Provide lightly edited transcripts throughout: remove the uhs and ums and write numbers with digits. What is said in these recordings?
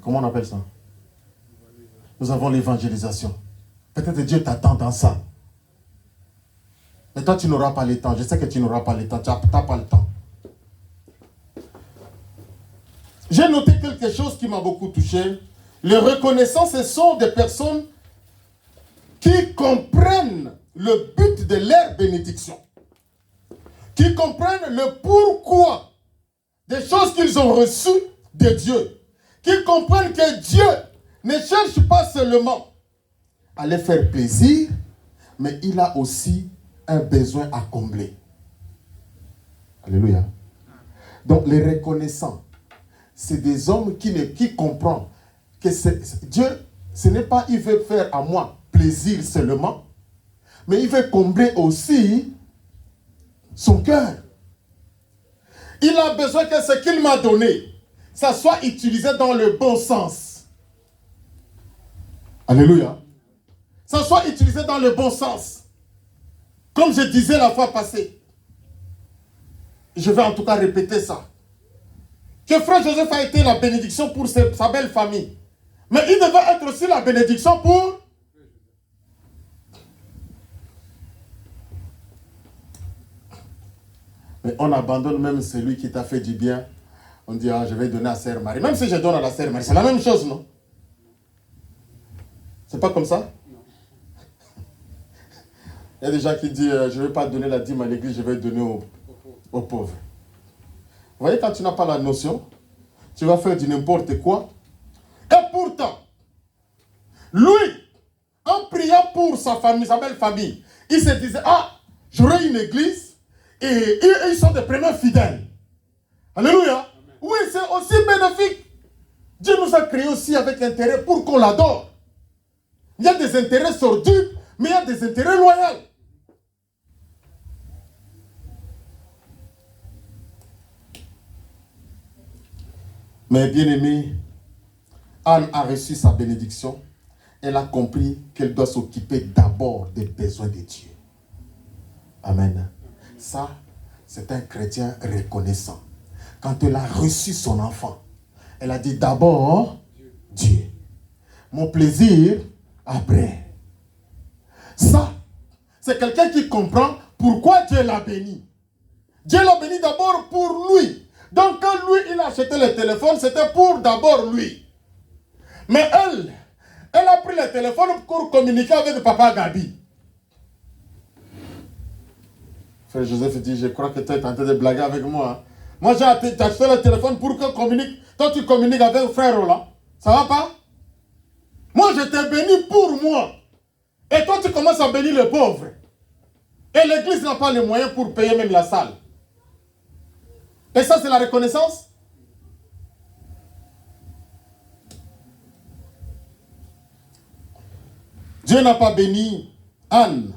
comment on appelle ça? Nous avons l'évangélisation. Peut-être Dieu t'attend dans ça. Mais toi, tu n'auras pas le temps. Je sais que tu n'auras pas le temps. Tu n'as pas le temps. J'ai noté quelque chose qui m'a beaucoup touché. Les reconnaissants, ce sont des personnes qui comprennent le but de leur bénédiction. Qui comprennent le pourquoi des choses qu'ils ont reçues de Dieu. Qui comprennent que Dieu ne cherche pas seulement à les faire plaisir, mais il a aussi un besoin à combler. Alléluia. Donc les reconnaissants, c'est des hommes qui comprennent que Dieu, ce n'est pas il veut faire à moi plaisir seulement, mais il veut combler aussi son cœur. Il a besoin que ce qu'il m'a donné, ça soit utilisé dans le bon sens. Alléluia. Ça soit utilisé dans le bon sens. Comme je disais la fois passée. Je vais en tout cas répéter ça. Que frère Joseph a été la bénédiction pour sa belle famille. Mais il devait être aussi la bénédiction pour... Mais on abandonne même celui qui t'a fait du bien. On dit, ah, je vais donner à Sœur Marie. Même si je donne à la Sœur Marie, c'est la même chose, non? C'est pas comme ça? Il y a des gens qui disent, je ne vais pas donner la dîme à l'église, je vais donner aux pauvres. Vous voyez, quand tu n'as pas la notion, tu vas faire du n'importe quoi. Et pourtant, lui, en priant pour sa famille, sa belle famille, il se disait, ah, j'aurai une église et ils sont des premiers fidèles. Alléluia. Amen. Oui, c'est aussi bénéfique. Dieu nous a créés aussi avec intérêt pour qu'on l'adore. Il y a des intérêts sordides, mais il y a des intérêts loyaux. Mais bien aimé, Anne a reçu sa bénédiction. Elle a compris qu'elle doit s'occuper d'abord des besoins de Dieu. Amen. Ça, c'est un chrétien reconnaissant. Quand elle a reçu son enfant, elle a dit d'abord Dieu. Mon plaisir après. Ça, c'est quelqu'un qui comprend pourquoi Dieu l'a béni. Dieu l'a béni d'abord pour lui. Donc quand lui, il a acheté le téléphone, c'était pour d'abord lui. Mais elle a pris le téléphone pour communiquer avec papa Gabi. Frère Joseph dit, je crois que tu es en train de blaguer avec moi. Moi, j'ai acheté le téléphone pour que communique. Toi, tu communiques avec frère Roland. Ça va pas? Moi, je t'ai béni pour moi. Et toi, tu commences à bénir les pauvres. Et l'église n'a pas les moyens pour payer même la salle. Et ça, c'est la reconnaissance? Dieu n'a pas béni Anne,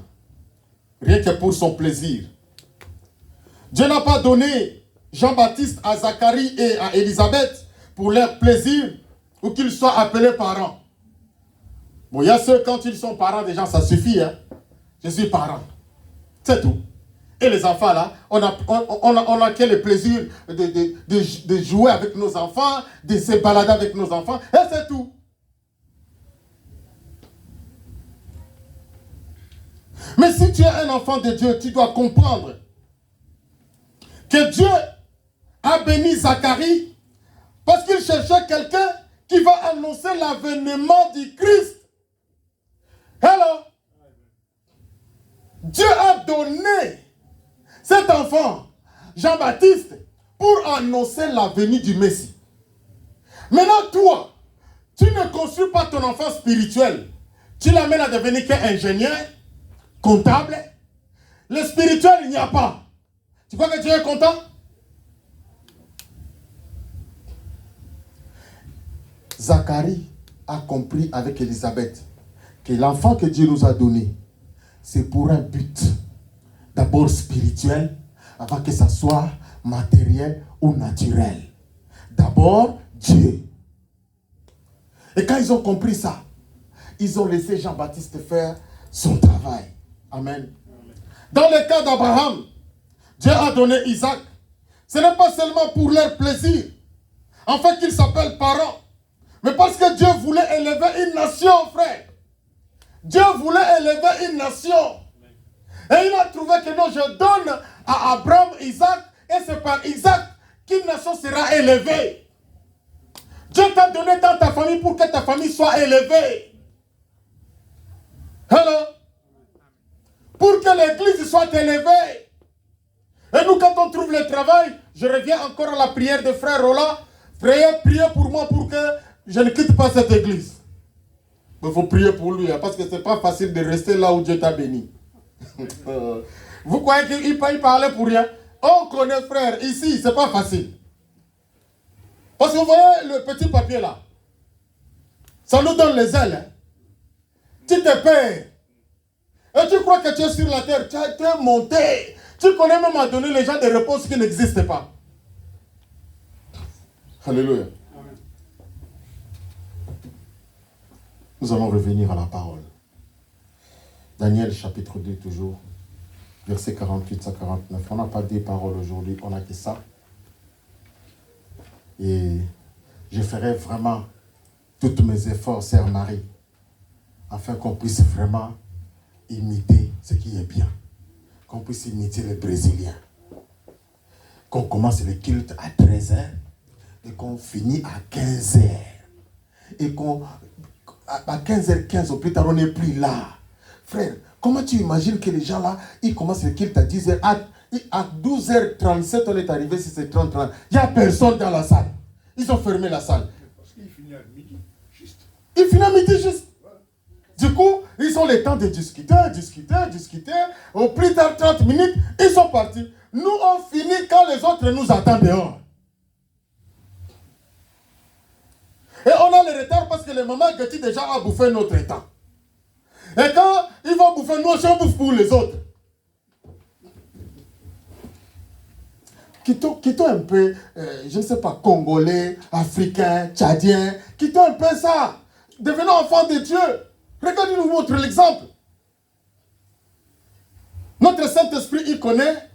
rien que pour son plaisir. Dieu n'a pas donné Jean-Baptiste à Zacharie et à Élisabeth pour leur plaisir ou qu'ils soient appelés parents. Bon, il y a ceux, quand ils sont parents, déjà, ça suffit. Hein? Je suis parent. C'est tout. Et les enfants, là, on a que le plaisir de jouer avec nos enfants, de se balader avec nos enfants, et c'est tout. Mais si tu es un enfant de Dieu, tu dois comprendre que Dieu a béni Zacharie parce qu'il cherchait quelqu'un qui va annoncer l'avènement du Christ. Hello. Dieu a donné cet enfant, Jean-Baptiste, pour annoncer la venue du Messie. Maintenant, toi, tu ne construis pas ton enfant spirituel. Tu l'amènes à devenir qu'ingénieur, comptable. Le spirituel, il n'y a pas. Tu crois que Dieu est content? Zacharie a compris avec Élisabeth que l'enfant que Dieu nous a donné, c'est pour un but. D'abord spirituel, avant que ça soit matériel ou naturel. D'abord, Dieu. Et quand ils ont compris ça, ils ont laissé Jean-Baptiste faire son travail. Amen. Dans le cas d'Abraham, Dieu a donné Isaac. Ce n'est pas seulement pour leur plaisir, en fait qu'ils s'appellent parents, Mais parce que Dieu voulait élever une nation, frère. Dieu voulait élever une nation. Et il a trouvé que non, je donne à Abraham, Isaac, et c'est par Isaac qu'une nation sera élevée. Dieu t'a donné dans ta famille pour que ta famille soit élevée. Hello? Pour que l'église soit élevée. Et nous, quand on trouve le travail, je reviens encore à la prière de frère Roland. Priez pour moi pour que je ne quitte pas cette église. Il faut prier pour lui, parce que ce n'est pas facile de rester là où Dieu t'a béni. Vous croyez qu'il parlait pour rien? On connaît, frère, ici, ce n'est pas facile. Parce que vous voyez le petit papier là. Ça nous donne les ailes. Hein. Tu te perds. Et tu crois que tu es sur la terre, tu es monté. Tu connais même à donner les gens des réponses qui n'existent pas. Alléluia. Amen. Nous allons revenir à la parole. Daniel chapitre 2 toujours, verset 48 à 49. On n'a pas des paroles aujourd'hui, on n'a que ça. Et je ferai vraiment tous mes efforts, sœur Marie, afin qu'on puisse vraiment imiter ce qui est bien. Qu'on puisse imiter les Brésiliens. Qu'on commence le culte à 13h et qu'on finit à 15h. Et qu'on, à 15h15 au plus tard, on n'est plus là. Frère, comment tu imagines que les gens là, ils commencent le culte à 10h, à 12h37, on est arrivé, si c'est 30h30. Il n'y a personne dans la salle. Ils ont fermé la salle. Parce qu'il finit à midi, juste. Il finit à midi, juste. Du coup, ils ont le temps de discuter. Au plus tard, 30 minutes, ils sont partis. Nous, on finit quand les autres nous attendent dehors. Et on a le retard parce que le maman Getty déjà a bouffé notre temps. Et quand ils vont bouffer, nous aussi on bouffe pour les autres. Quittons un peu, je ne sais pas, Congolais, Africains, Tchadiens. Quittons un peu ça. Devenons enfants de Dieu. Regardez, nous montre l'exemple. Notre Saint-Esprit, il connaît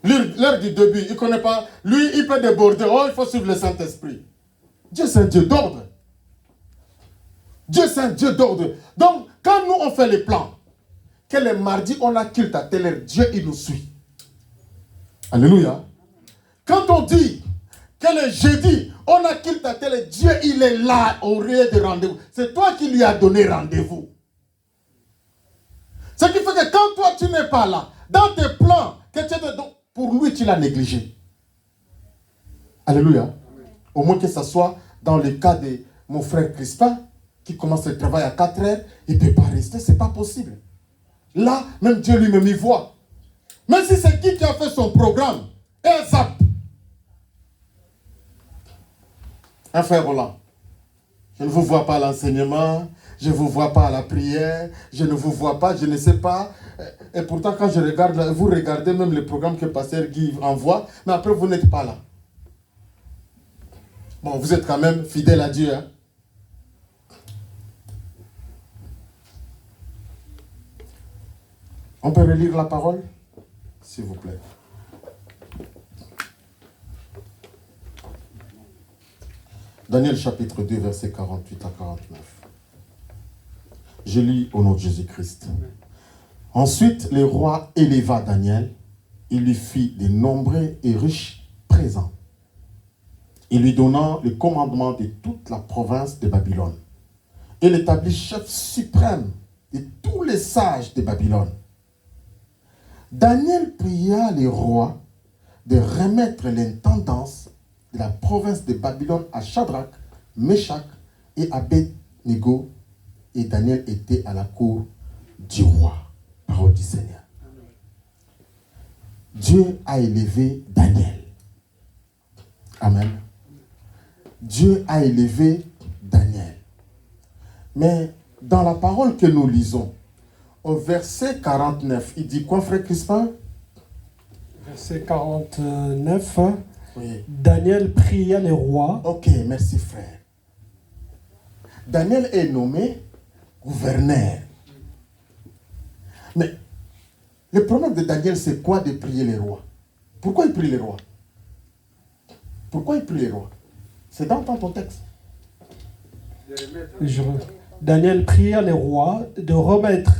l'heure du début. Il ne connaît pas. Lui, il peut déborder. Oh, il faut suivre le Saint-Esprit. Dieu, c'est un Dieu d'ordre. Dieu, c'est un Dieu d'ordre. Donc, quand nous, on fait les plans, que le mardi, on a culte à telle heure, Dieu, il nous suit. Alléluia. Quand on dit que le jeudi, on a culte à telle heure, Dieu, il est là au lieu de rendez-vous. C'est toi qui lui as donné rendez-vous. Ce qui fait que quand toi, tu n'es pas là, dans tes plans, que tu es donc, pour lui, tu l'as négligé. Alléluia. Au moins que ce soit dans le cas de mon frère Crispin, qui commence le travail à 4 heures, il ne peut pas rester, ce n'est pas possible. Là, même Dieu lui-même y voit. Même si c'est qui a fait son programme, et zap. Un frère Roland, je ne vous vois pas à l'enseignement, je ne vous vois pas à la prière, je ne vous vois pas, je ne sais pas. Et pourtant, quand je regarde, vous regardez même le programme que Pasteur Guy envoie, mais après, vous n'êtes pas là. Bon, vous êtes quand même fidèle à Dieu. Hein? On peut relire la parole, s'il vous plaît. Daniel chapitre 2, versets 48 à 49. Je lis au nom de Jésus-Christ. Ensuite, le roi éleva Daniel. Il lui fit de nombreux et riches présents. Il lui donna le commandement de toute la province de Babylone. Il l'établit chef suprême de tous les sages de Babylone. Daniel pria le roi de remettre l'intendance de la province de Babylone à Shadrach, Meshach et Abed-Nego. Et Daniel était à la cour du roi. Parole du Seigneur. Dieu a élevé Daniel. Amen. Dieu a élevé Daniel. Mais dans la parole que nous lisons, au verset 49, il dit quoi, frère Crispin? Verset 49. Oui. Daniel pria le roi. Ok, merci frère. Daniel est nommé gouverneur. Mais le problème de Daniel, c'est quoi de prier les rois? Pourquoi il prie les rois? Pourquoi il prie les rois? C'est dans ton texte. Daniel pria les rois de remettre